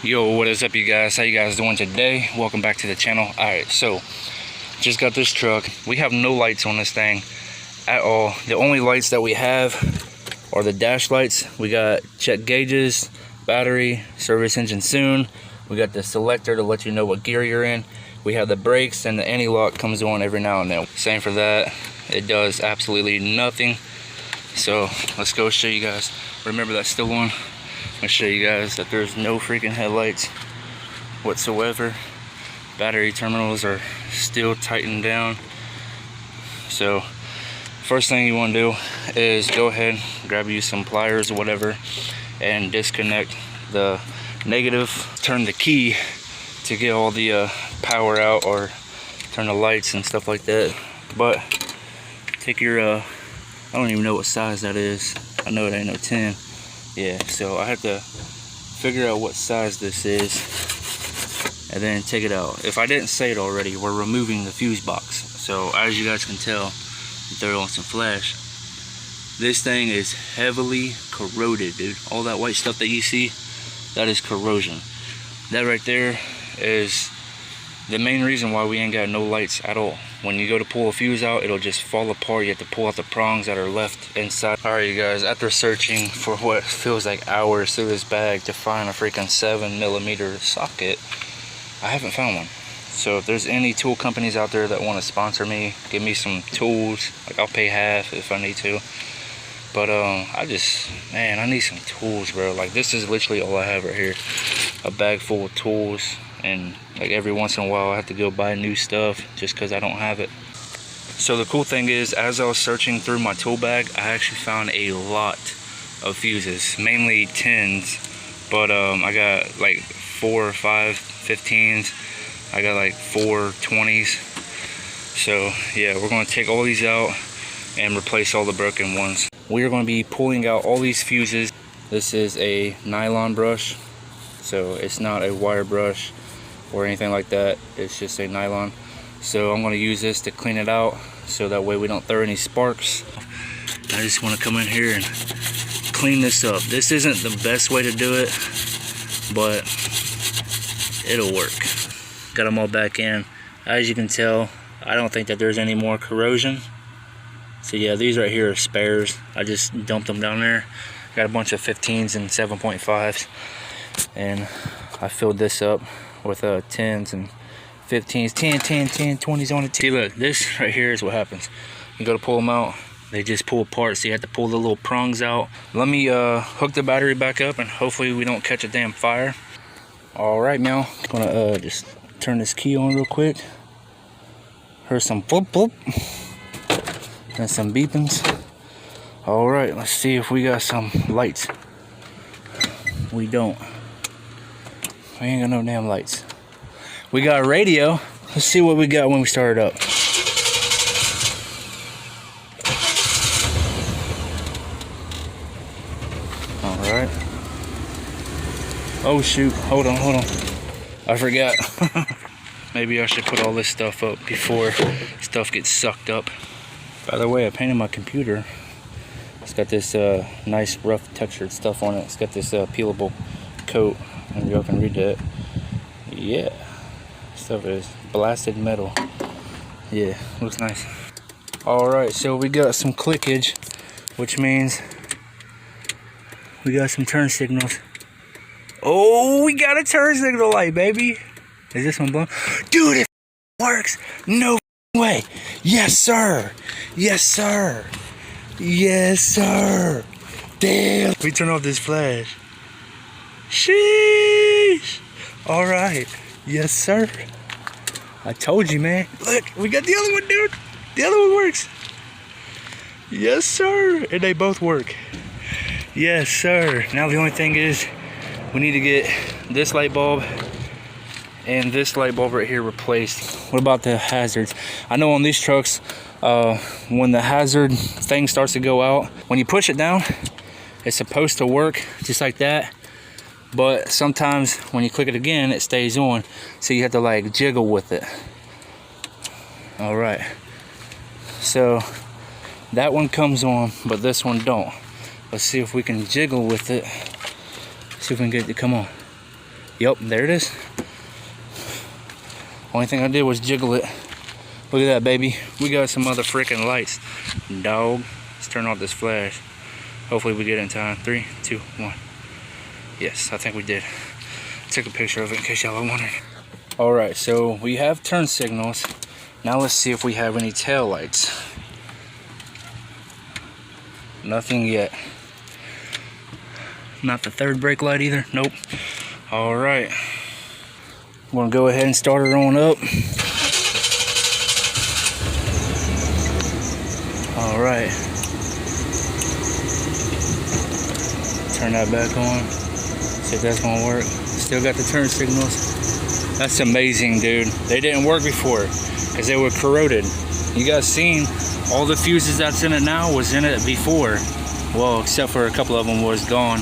Yo, what is up, you guys? How you guys doing today? Welcome back to the channel. Alright, so just got this truck. We have no lights on this thing at all. The only lights that we have are the dash lights. We got check gauges, battery, service engine soon. We got the selector to let you know what gear you're in. We have the brakes, and the anti-lock comes on every now and then. Same for that. It does absolutely nothing. So let's go show you guys. Remember, that's still on. I'm gonna show you guys that there's no freaking headlights whatsoever. Battery terminals are still tightened down. So first thing you want to do is go ahead, grab you some pliers or whatever, and disconnect the negative. Turn the key to get all the power out, or turn the lights and stuff like that. But take your I don't even know what size that is. I know it ain't no 10. Yeah, so I have to figure out what size this is and then take it out. If I didn't say it already, we're removing the fuse box. So as you guys can tell, throw on some flash. This thing is heavily corroded, dude. All that white stuff that you see, that is corrosion. That right there is the main reason why we ain't got no lights at all. When you go to pull a fuse out, it'll just fall apart. You have to pull out the prongs that are left inside. Alright, you guys, after searching for what feels like hours through this bag to find a freaking 7mm socket, I haven't found one. So if there's any tool companies out there that want to sponsor me, give me some tools, like I'll pay half if I need to. But I need some tools, bro. Like, this is literally all I have right here. A bag full of tools. And like every once in a while I have to go buy new stuff just because I don't have it. So the cool thing is, as I was searching through my tool bag, I actually found a lot of fuses, mainly 10s, but I got like 4 or 5 15s. I got like 4 20s. So yeah, we're going to take all these out and replace all the broken ones. We are going to be pulling out all these fuses. This is a nylon brush, so it's not a wire brush or anything like that. It's just a nylon. So I'm going to use this to clean it out, so that way we don't throw any sparks. I just want to come in here and clean this up. This isn't the best way to do it, but it'll work. Got them all back in. As you can tell, I don't think that there's any more corrosion. So yeah, these right here are spares. I just dumped them down there. Got a bunch of 15s and 7.5s, and I filled this up with 10s and 15s, 10, 20s on it. See, look, this right here is what happens. You go to pull them out, they just pull apart, so you have to pull the little prongs out. Let me hook the battery back up, and hopefully we don't catch a damn fire. All right, now I'm gonna just turn this key on real quick. Heard some boop boop and some beepings. All right, let's see if we got some lights. We don't. We ain't got no damn lights. We got a radio. Let's see what we got when we start it up. Alright. Oh shoot, hold on. I forgot. Maybe I should put all this stuff up before stuff gets sucked up. By the way, I painted my computer. It's got this nice rough textured stuff on it. It's got this peelable coat. And y'all can read that. Yeah, stuff is blasted metal. Yeah, looks nice. All right, so we got some clickage, which means we got some turn signals. Oh, we got a turn signal light, baby. Is this one blown? Dude, it works. No way. Yes, sir. Yes, sir. Yes, sir. Damn. We turn off this flash. Sheesh. All right. Yes, sir. I told you, man. Look, we got the other one, dude. The other one works. Yes, sir. And they both work. Yes, sir. Now the only thing is, we need to get this light bulb and this light bulb right here replaced. What about the hazards? I know on these trucks, when the hazard thing starts to go out, when you push it down, it's supposed to work just like that. But sometimes when you click it again, it stays on. So you have to like jiggle with it. All right. So that one comes on, but this one don't. Let's see if we can jiggle with it. See if we can get it to come on. Yep, there it is. Only thing I did was jiggle it. Look at that, baby. We got some other freaking lights. Dog. Let's turn off this flash. Hopefully we get it in time. 3, 2, 1. Yes, I think we did. Took a picture of it in case y'all are wondering. Alright, so we have turn signals. Now let's see if we have any tail lights. Nothing yet. Not the third brake light either. Nope. Alright. I'm gonna go ahead and start it on up. Alright. Turn that back on. See if that's gonna work. Still got the turn signals. That's amazing, dude. They didn't work before because they were corroded. You guys seen all the fuses that's in it now was in it before. Well, except for a couple of them was gone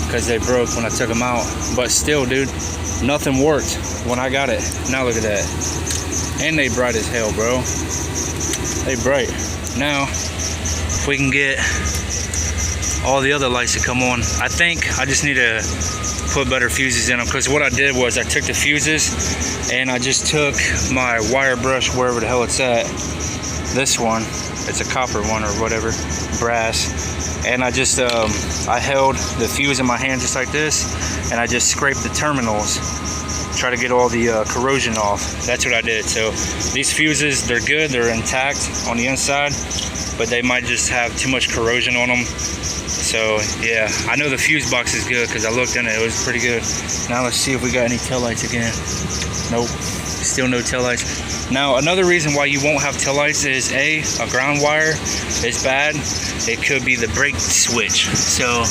because they broke when I took them out. But still, dude, nothing worked when I got it. Now look at that. And they bright as hell, bro. They bright. Now, if we can get all the other lights to come on, I think I just need to put better fuses in them, because what I did was I took the fuses and I just took my wire brush wherever the hell it's at. This one, it's a copper one or whatever, brass, and I just I held the fuse in my hand just like this, and I just scraped the terminals, try to get all the corrosion off. That's what I did. So these fuses, they're good, they're intact on the inside, but they might just have too much corrosion on them. So yeah, I know the fuse box is good because I looked in it, it was pretty good. Now let's see if we got any taillights again. Nope, still no taillights. Now another reason why you won't have taillights is a ground wire is bad. It could be the brake switch. So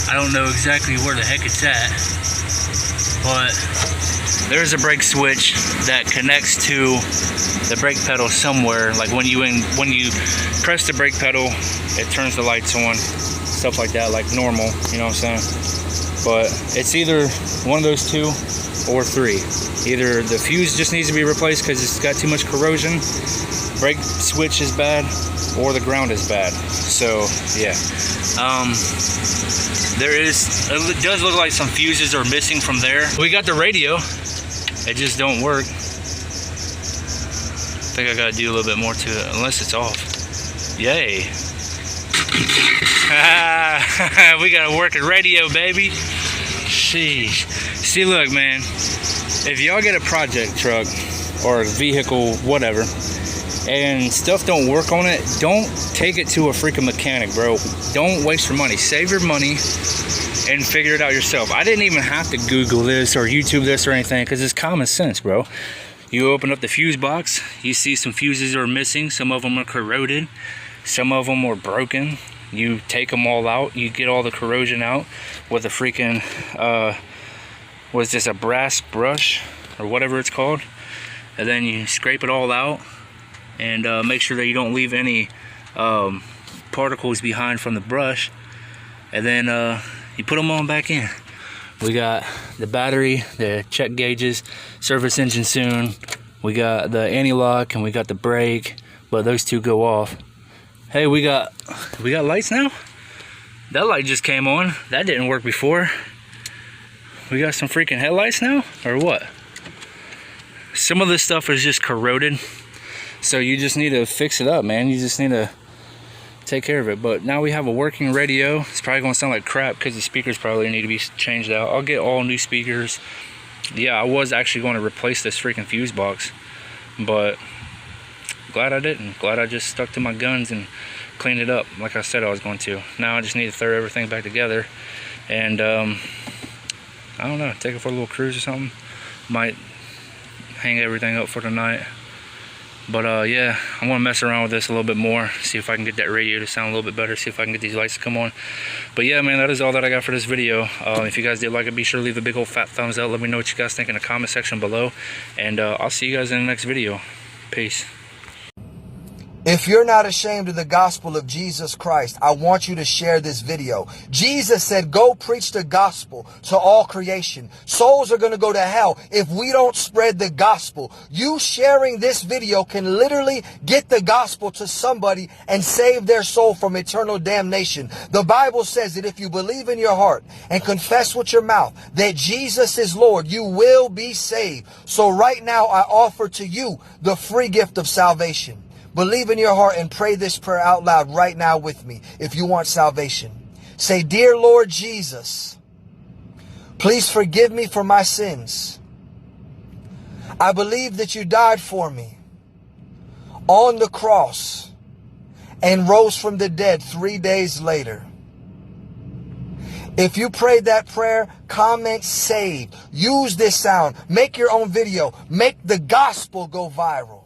I don't know exactly where the heck it's at, but there's a brake switch that connects to the brake pedal somewhere. Like when you press the brake pedal, it turns the lights on, stuff like that, like normal, you know what I'm saying? But it's either one of those two or three. Either the fuse just needs to be replaced because it's got too much corrosion, brake switch is bad, or the ground is bad. So yeah, it does look like some fuses are missing from there. We got the radio, it just don't work. I think I gotta do a little bit more to it, unless it's off. Yay. We got a working radio, baby. Sheesh. See, look, man, if y'all get a project truck or a vehicle, whatever, and stuff don't work on it, don't take it to a freaking mechanic, bro. Don't waste your money. Save your money and figure it out yourself. I didn't even have to Google this or YouTube this or anything, because it's common sense, bro. You open up the fuse box, you see some fuses are missing, some of them are corroded, some of them are broken. You take them all out, you get all the corrosion out with a freaking, was this a brass brush or whatever it's called, and then you scrape it all out and make sure that you don't leave any particles behind from the brush, and then you put them on back in. We got the battery, the check gauges, service engine soon. We got the anti-lock and we got the brake, but those two go off. Hey, we got lights now? That light just came on. That didn't work before. We got some freaking headlights now, or what? Some of this stuff is just corroded, so you just need to fix it up, man. You just need to take care of it. But now we have a working radio. It's probably gonna sound like crap because the speakers probably need to be changed out. I'll get all new speakers. Yeah, I was actually going to replace this freaking fuse box, but glad I didn't. Glad I just stuck to my guns and cleaned it up like I said I was going to. Now I just need to throw everything back together and I don't know, take it for a little cruise or something. Might hang everything up for tonight. But yeah, I'm gonna mess around with this a little bit more, see if I can get that radio to sound a little bit better, see if I can get these lights to come on. But yeah, man, that is all that I got for this video. If you guys did like it, be sure to leave a big old fat thumbs up. Let me know what you guys think in the comment section below, and I'll see you guys in the next video. Peace. If you're not ashamed of the gospel of Jesus Christ, I want you to share this video. Jesus said, go preach the gospel to all creation. Souls are going to go to hell if we don't spread the gospel. You sharing this video can literally get the gospel to somebody and save their soul from eternal damnation. The Bible says that if you believe in your heart and confess with your mouth that Jesus is Lord, you will be saved. So right now I offer to you the free gift of salvation. Believe in your heart and pray this prayer out loud right now with me if you want salvation. Say, dear Lord Jesus, please forgive me for my sins. I believe that you died for me on the cross and rose from the dead 3 days later. If you prayed that prayer, comment saved. Use this sound. Make your own video. Make the gospel go viral.